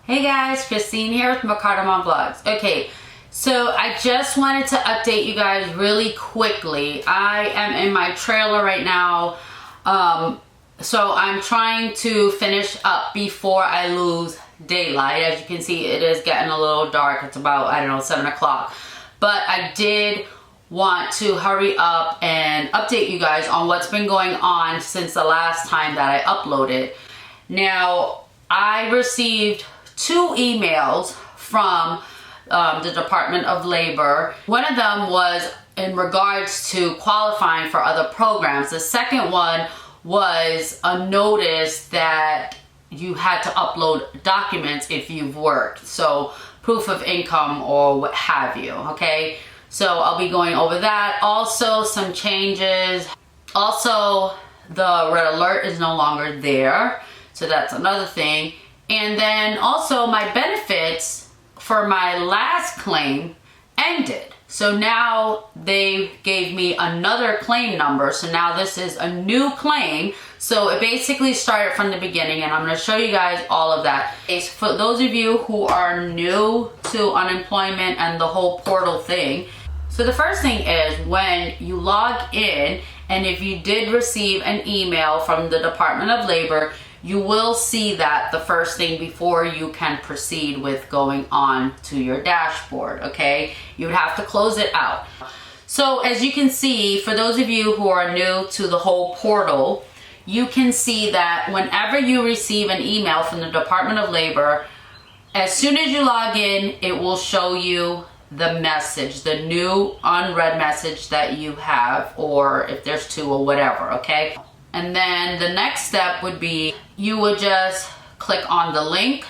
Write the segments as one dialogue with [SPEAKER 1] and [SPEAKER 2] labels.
[SPEAKER 1] Hey guys, Christine here with Cardamom Vlogs. Okay, so I just wanted to update you guys really quickly. I am in my trailer right now, so I'm trying to finish up before I lose daylight. As you can see, it is getting a little dark. It's about, I don't know, 7 o'clock. But I did want to hurry up and update you guys on what's been going on since the last time that I uploaded. Now, I received 2 emails from the Department of Labor. One of them was in regards to qualifying for other programs. The second one was a notice that you had to upload documents if you've worked. So proof of income or what have you, okay? So I'll be going over that. Also some changes. Also, the red alert is no longer there. So that's another thing. And then also my benefits for my last claim ended. So now they gave me another claim number. So now this is a new claim. So it basically started from the beginning, and I'm going to show you guys all of that. For those of you who are new to unemployment and the whole portal thing, so the first thing is when you log in, and if you did receive an email from the Department of Labor, you will see that the first thing before you can proceed with going on to your dashboard, okay? You would have to close it out. So as you can see, for those of you who are new to the whole portal, you can see that whenever you receive an email from the Department of Labor, as soon as you log in, it will show you the message, the new unread message that you have, or if there's 2 or whatever, okay? And then the next step would be you would just click on the link,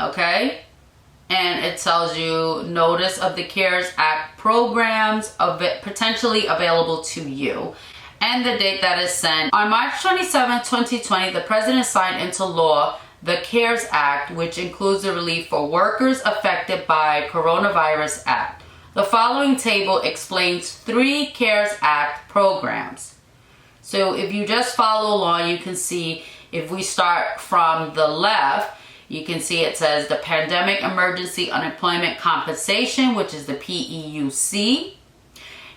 [SPEAKER 1] okay? And it tells you notice of the CARES Act programs potentially available to you, and the date that is sent. On March 27, 2020, the President signed into law the CARES Act, which includes the relief for workers affected by Coronavirus Act. The following table explains 3 CARES Act programs. So if you just follow along, you can see, if we start from the left, you can see it says the Pandemic Emergency Unemployment Compensation, which is the PEUC.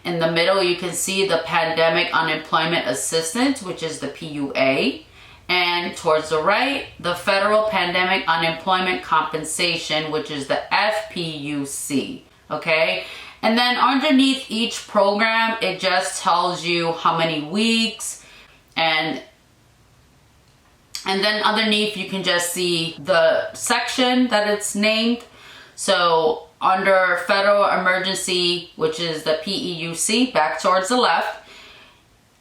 [SPEAKER 1] In the middle, you can see the Pandemic Unemployment Assistance, which is the PUA. And towards the right, the Federal Pandemic Unemployment Compensation, which is the FPUC, okay? And then underneath each program, it just tells you how many weeks, and then underneath you can just see the section that it's named. So under Federal Emergency, which is the PEUC, back towards the left,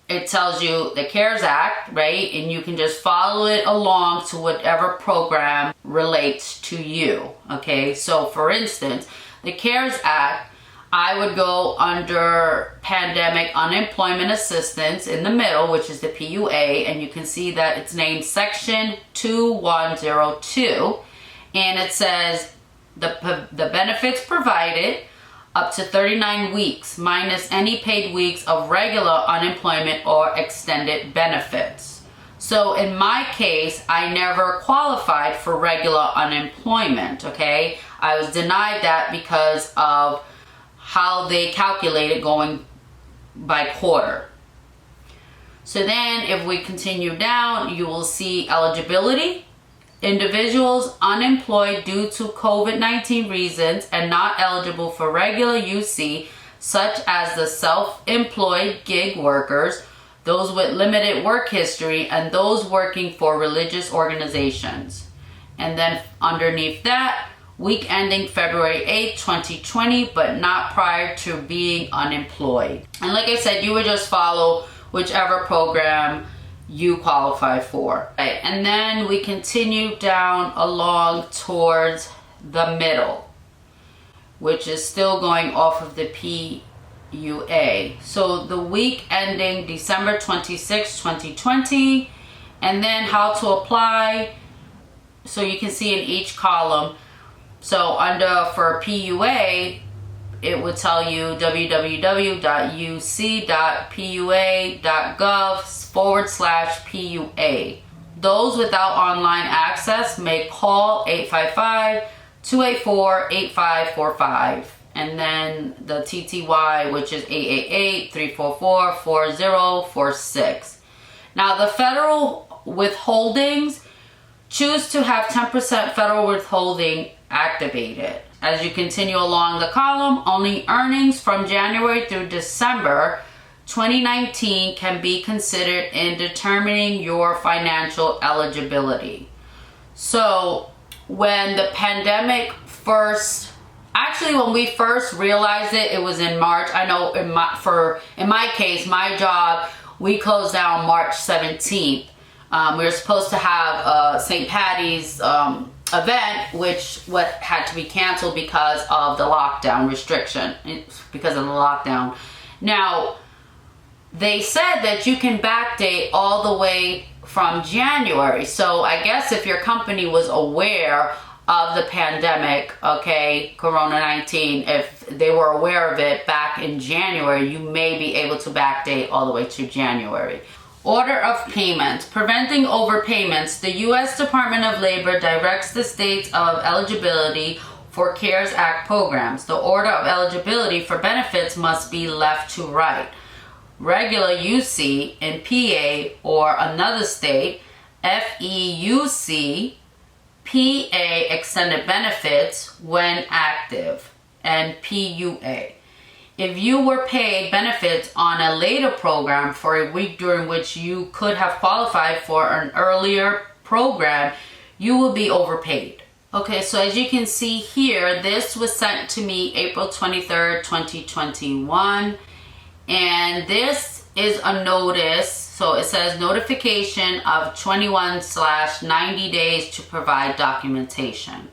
[SPEAKER 1] it tells you the CARES Act, right? And you can just follow it along to whatever program relates to you, okay? So for instance, the CARES Act, I would go under Pandemic Unemployment Assistance in the middle, which is the PUA, and you can see that it's named Section 2102, and it says the benefits provided up to 39 weeks minus any paid weeks of regular unemployment or extended benefits. So in my case, I never qualified for regular unemployment, okay? I was denied that because of how they calculate it going by quarter. So then if we continue down, you will see eligibility. Individuals unemployed due to COVID-19 reasons and not eligible for regular UC, such as the self-employed gig workers, those with limited work history, and those working for religious organizations. And then underneath that, week ending February 8, 2020, but not prior to being unemployed. And like I said, you would just follow whichever program you qualify for. Right. And then we continue down along towards the middle, which is still going off of the PUA. So the week ending December 26, 2020, and then how to apply. So you can see in each column. So for PUA, it would tell you www.uc.pua.gov/PUA. Those without online access may call 855-284-8545. And then the TTY, which is 888-344-4046. Now, the federal withholdings, choose to have 10% federal withholding activated. As you continue along the column, only earnings from January through December 2019 can be considered in determining your financial eligibility. So when the pandemic when we first realized it, it was in March. I know in my case, my job, we closed down March 17th. We were supposed to have St. Patty's event, which had to be canceled because of the lockdown restriction, because of the lockdown. Now, they said that you can backdate all the way from January. So I guess if your company was aware of the pandemic, okay, Corona-19, if they were aware of it back in January, you may be able to backdate all the way to January. Order of payments. Preventing overpayments. The U.S. Department of Labor directs the states of eligibility for CARES Act programs. The order of eligibility for benefits must be left to right. Regular UC in PA or another state, FEUC, PA extended benefits when active, and PUA. If you were paid benefits on a later program for a week during which you could have qualified for an earlier program, you will be overpaid. Okay, so as you can see here, this was sent to me April 23rd, 2021. And this is a notice. So it says notification of 21/90 days to provide documentation.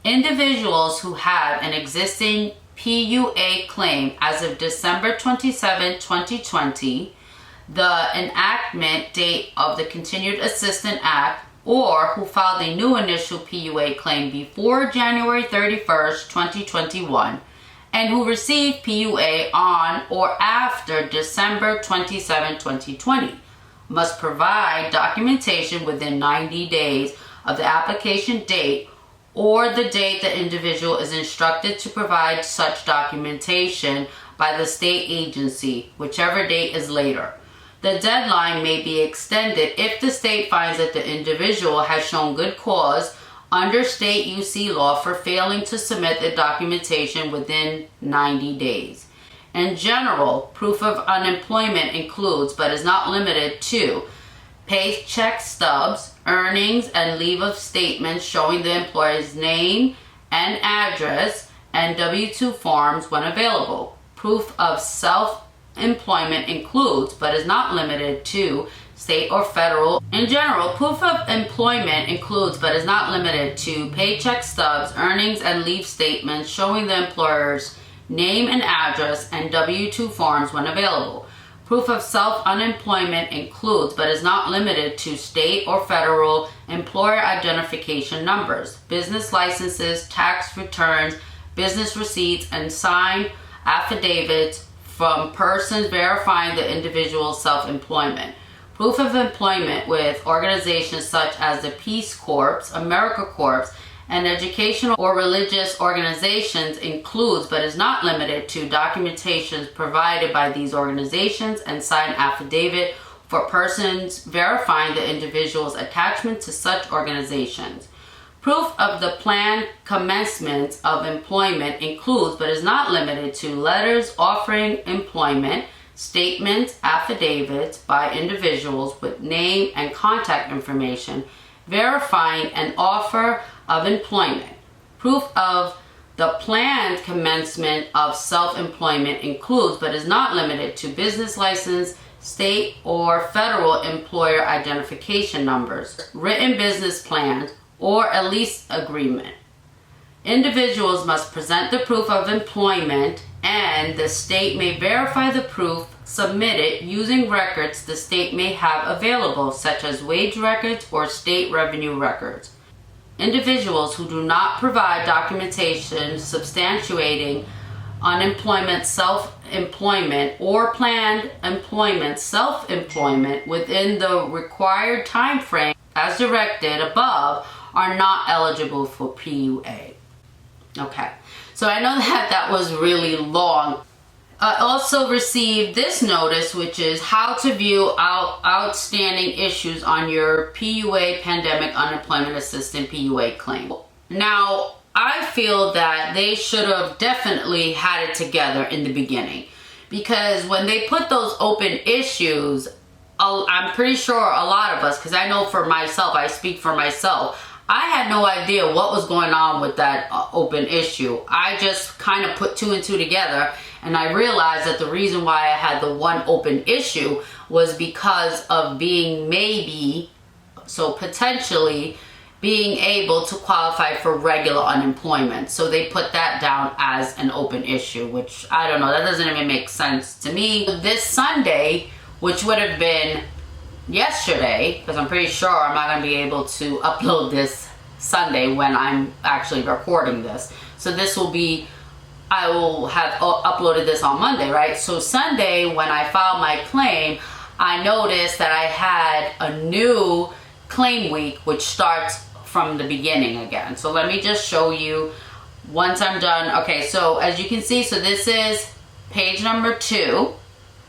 [SPEAKER 1] Individuals who have an existing PUA claim as of December 27, 2020, the enactment date of the Continued Assistance Act, or who filed a new initial PUA claim before January 31st, 2021, and who received PUA on or after December 27, 2020, must provide documentation within 90 days of the application date or the date the individual is instructed to provide such documentation by the state agency, whichever date is later. The deadline may be extended if the state finds that the individual has shown good cause under state UC law for failing to submit the documentation within 90 days. In general, proof of unemployment includes, but is not limited to, paycheck stubs, earnings and leave of statements showing the employer's name and address, and W-2 forms when available. Proof of self-employment includes, but is not limited to, state or federal. In general, proof of employment includes, but is not limited to, paycheck stubs, earnings and leave statements showing the employer's name and address, and W-2 forms when available. Proof of self-unemployment includes, but is not limited to, state or federal employer identification numbers, business licenses, tax returns, business receipts, and signed affidavits from persons verifying the individual's self-employment. Proof of employment with organizations such as the Peace Corps, AmeriCorps, and educational or religious organizations includes, but is not limited to, documentations provided by these organizations and signed affidavit for persons verifying the individual's attachment to such organizations. Proof of the planned commencement of employment includes, but is not limited to, letters offering employment, statements, affidavits by individuals with name and contact information verifying an offer of employment. Proof of the planned commencement of self-employment includes, but is not limited to, business license, state or federal employer identification numbers, written business plans, or a lease agreement. Individuals must present the proof of employment, and the state may verify the proof submitted using records the state may have available, such as wage records or state revenue records. Individuals who do not provide documentation substantiating unemployment, self-employment, or planned employment, self-employment within the required time frame as directed above are not eligible for PUA. Okay, so I know that was really long. I also received this notice, which is how to view outstanding issues on your PUA Pandemic Unemployment Assistance PUA claim. Now, I feel that they should have definitely had it together in the beginning, because when they put those open issues, I'm pretty sure a lot of us, because I know for myself, I speak for myself, I had no idea what was going on with that open issue. I just kind of put two and two together, and I realized that the reason why I had the one open issue was because of potentially being able to qualify for regular unemployment. So they put that down as an open issue, which I don't know, that doesn't even make sense to me. This Sunday, which would have been yesterday, because I'm pretty sure I'm not going to be able to upload this Sunday when I'm actually recording this. So this will be, I will have uploaded this on Monday, right? So Sunday, when I filed my claim, I noticed that I had a new claim week, which starts from the beginning again. So let me just show you once I'm done. Okay, so as you can see, so this is page number 2.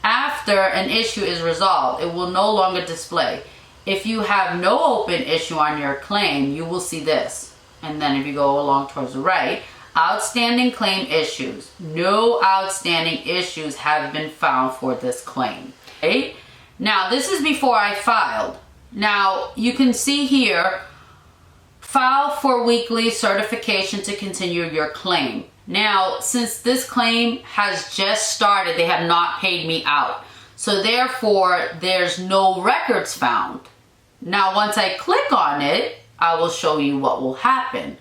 [SPEAKER 1] After an issue is resolved, it will no longer display. If you have no open issue on your claim, you will see this. And then if you go along towards the right, outstanding claim issues. No outstanding issues have been found for this claim. Okay? Now, this is before I filed. Now, you can see here, file for weekly certification to continue your claim. Now, since this claim has just started, they have not paid me out. So therefore, there's no records found. Now, once I click on it, I will show you what will happen.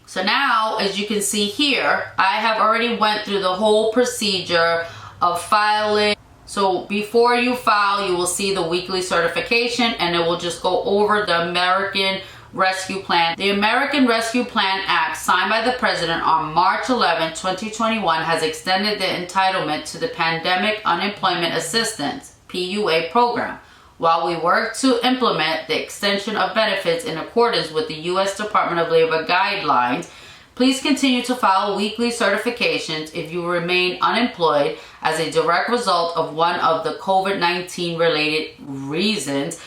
[SPEAKER 1] So now, as you can see here, I have already went through the whole procedure of filing. So before you file, you will see the weekly certification, and it will just go over the American Rescue Plan. The American Rescue Plan Act, signed by the President on March 11, 2021, has extended the entitlement to the Pandemic Unemployment Assistance, PUA program. While we work to implement the extension of benefits in accordance with the U.S. Department of Labor guidelines, please continue to file weekly certifications if you remain unemployed as a direct result of one of the COVID-19 related reasons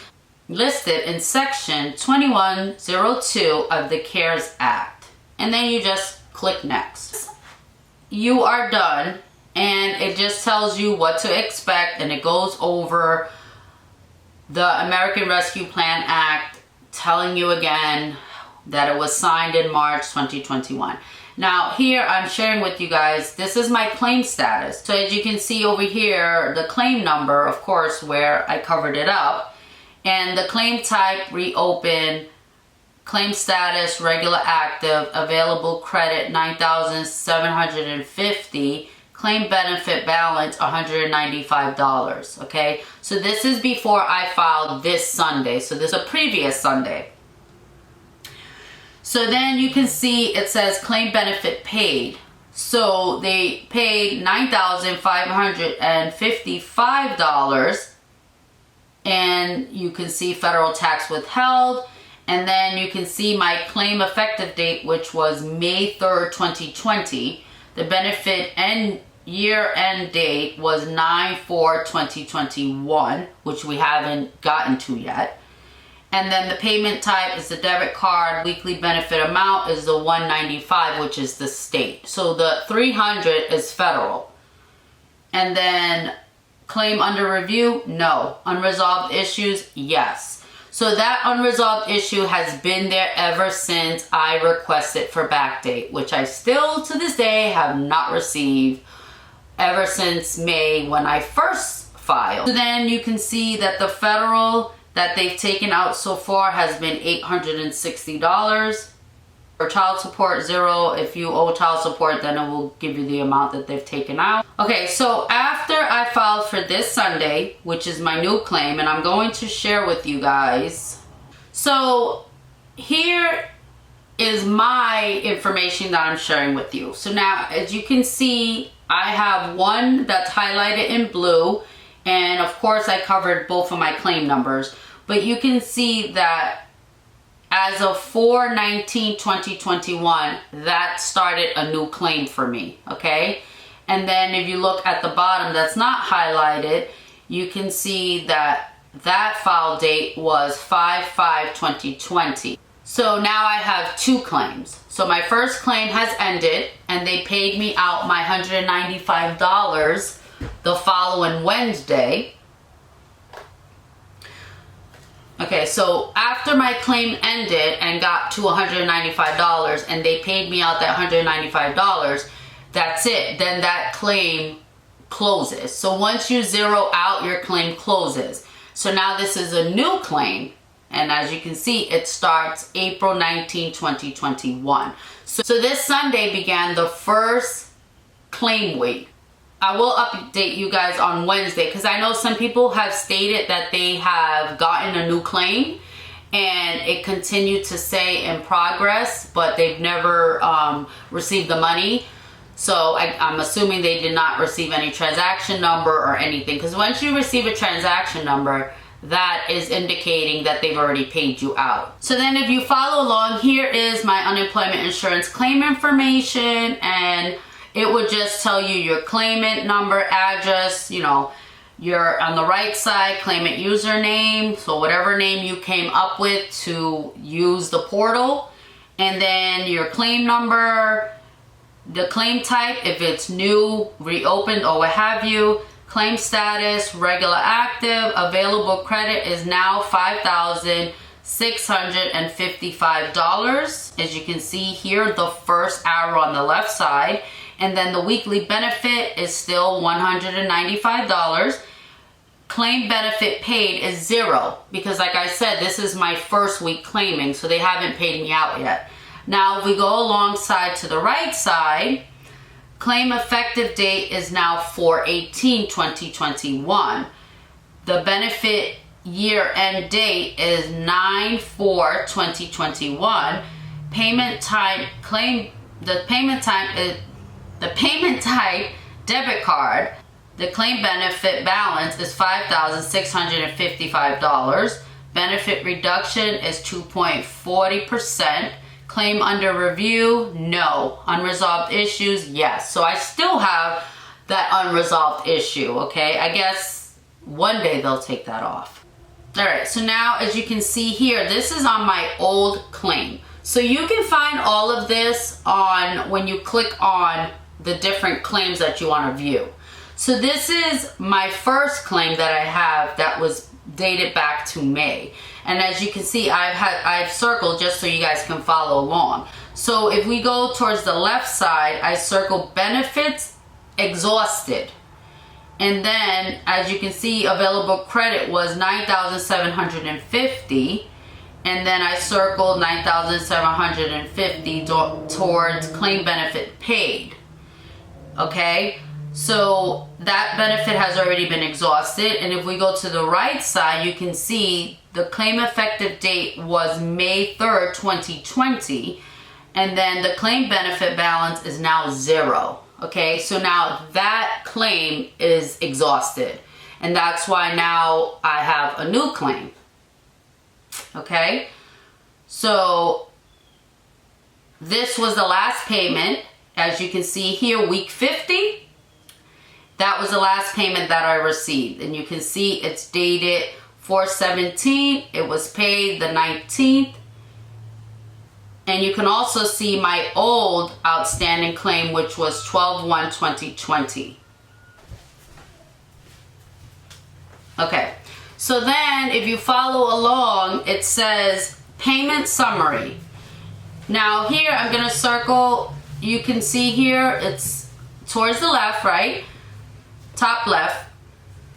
[SPEAKER 1] listed in Section 2102 of the CARES Act. And then you just click next. You are done, and it just tells you what to expect, and it goes over the American Rescue Plan Act, telling you again that it was signed in March 2021. Now here I'm sharing with you guys, this is my claim status. So as you can see over here, the claim number, of course, where I covered it up, and the claim type, reopen, claim status, regular active, available credit, $9,750, claim benefit balance, $195, okay? So this is before I filed this Sunday. So this is a previous Sunday. So then you can see it says claim benefit paid. So they paid $9,555, and you can see federal tax withheld. And then you can see my claim effective date, which was May 3rd, 2020. The benefit and year-end date was 9/4/2021, which we haven't gotten to yet. And then the payment type is the debit card. Weekly benefit amount is the $195, which is the state. So the $300 is federal. And then claim under review, no. Unresolved issues, yes. So that unresolved issue has been there ever since I requested for backdate, which I still to this day have not received ever since May when I first filed. So then you can see that the federal that they've taken out so far has been $860. For child support, $0. If you owe child support, then it will give you the amount that they've taken out. Okay, so after I filed for this Sunday, which is my new claim, and I'm going to share with you guys. So here is my information that I'm sharing with you. So now, as you can see, I have one that's highlighted in blue, And of course I covered both of my claim numbers, but you can see that as of 4/19/2021, that started a new claim for me, okay? And then if you look at the bottom that's not highlighted, you can see that that file date was 5/5/2020. So now I have two claims. So my first claim has ended and they paid me out my $195 the following Wednesday. Okay, so after my claim ended and got to $195 and they paid me out that $195, that's it. Then that claim closes. So once you zero out, your claim closes. So now this is a new claim. And as you can see, it starts April 19, 2021. So this Sunday began the first claim week. I will update you guys on Wednesday because I know some people have stated that they have gotten a new claim and it continued to say in progress, but they've never received the money. So I'm assuming they did not receive any transaction number or anything, because once you receive a transaction number, that is indicating that they've already paid you out. So then if you follow along, here is my unemployment insurance claim information, and it would just tell you your claimant number, address, you know, you're on the right side, claimant username, so whatever name you came up with to use the portal, and then your claim number, the claim type, if it's new, reopened, or what have you, claim status, regular active, available credit is now $5,655. As you can see here, the first arrow on the left side. And then the weekly benefit is still $195. Claim benefit paid is $0 because, like I said, this is my first week claiming, so they haven't paid me out yet. Now, if we go alongside to the right side, claim effective date is now 4/18/2021. The benefit year end date is 9/4/2021. Payment type debit card. The claim benefit balance is $5,655. Benefit reduction is 2.40%. Claim under review, no. Unresolved issues, yes. So I still have that unresolved issue, okay? I guess one day they'll take that off. All right, so now as you can see here, this is on my old claim. So you can find all of this on when you click on the different claims that you want to view. So this is my first claim that I have that was dated back to May. And as you can see, I've circled just so you guys can follow along. So if we go towards the left side, I circle benefits exhausted. And then as you can see, available credit was $9,750. And then I circled $9,750 towards claim benefit paid. Okay, so that benefit has already been exhausted. And if we go to the right side, you can see the claim effective date was May 3rd, 2020. And then the claim benefit balance is now $0. Okay, so now that claim is exhausted. And that's why now I have a new claim. Okay, so this was the last payment. As you can see here, week 50, that was the last payment that I received. And you can see it's dated 4/17. It was paid the 19th. And you can also see my old outstanding claim, which was 12/1/2020. Okay, so then if you follow along, it says payment summary. Now here I'm going to circle. You can see here it's towards the left, right? Top left.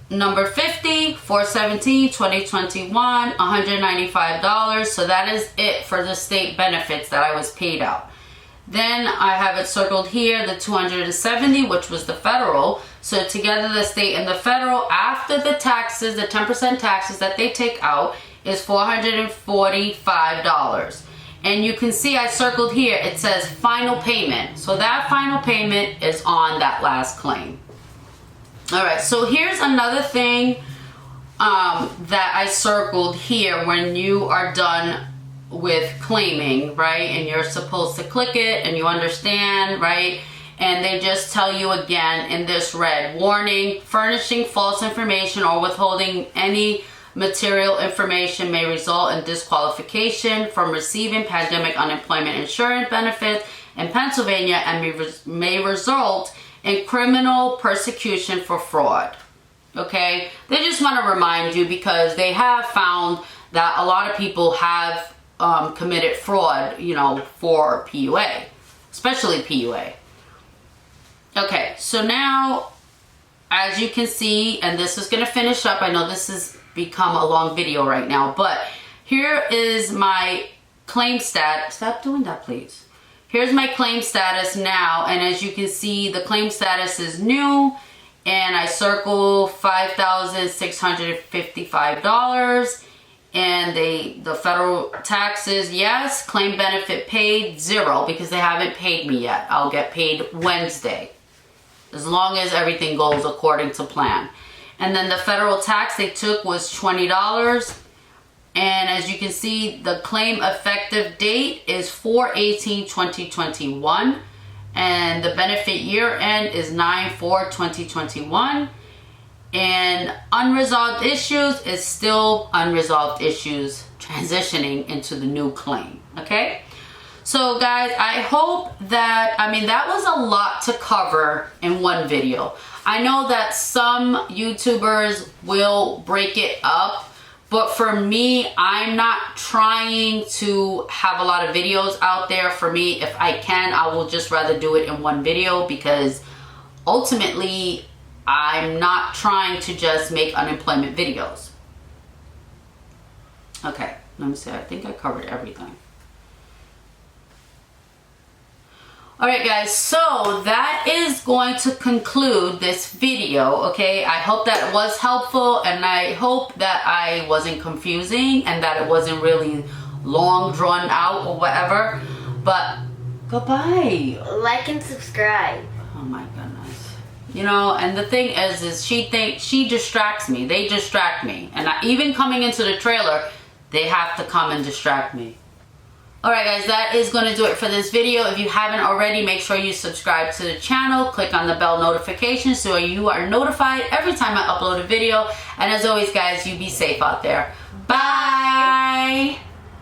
[SPEAKER 1] Number 50, 4/17/2021, $195. So that is it for the state benefits that I was paid out. Then I have it circled here, the 270, which was the federal. So together the state and the federal, after the taxes, the 10% taxes that they take out, is $445. And you can see I circled here, it says final payment. So that final payment is on that last claim. All right, so here's another thing that I circled here when you are done with claiming, right? And you're supposed to click it and you understand, right? And they just tell you again in this red, warning, furnishing false information or withholding any material information may result in disqualification from receiving pandemic unemployment insurance benefits in Pennsylvania and may result in criminal persecution for fraud. Okay, they just want to remind you because they have found that a lot of people have committed fraud, you know, for PUA, especially PUA. Okay, so now, as you can see, and this is going to finish up. I know this has become a long video right now, but here is my claim status. Stop doing that, please. Here's my claim status now, and as you can see, the claim status is new. And I circle $5,655, and the federal taxes, yes. Claim benefit paid, 0, because they haven't paid me yet. I'll get paid Wednesday, as long as everything goes according to plan. And then the federal tax they took was $20. And as you can see, the claim effective date is 4/18/2021. And the benefit year end is 9/4/2021. And unresolved issues is still unresolved issues, transitioning into the new claim. Okay, so guys, I hope that, I mean, that was a lot to cover in one video. I know that some YouTubers will break it up, but for me, I'm not trying to have a lot of videos out there. For me, if I can, I will just rather do it in one video, because ultimately, I'm not trying to just make unemployment videos. Okay, let me see. I think I covered everything. All right, guys, so that is going to conclude this video, okay? I hope that it was helpful, and I hope that I wasn't confusing and that it wasn't really long, drawn out or whatever. But goodbye.
[SPEAKER 2] Like and subscribe.
[SPEAKER 1] Oh my goodness. You know, and the thing is she distracts me. They distract me. And even coming into the trailer, they have to come and distract me. Alright guys, that is going to do it for this video. If you haven't already, make sure you subscribe to the channel. Click on the bell notification so you are notified every time I upload a video. And as always guys, you be safe out there. Bye!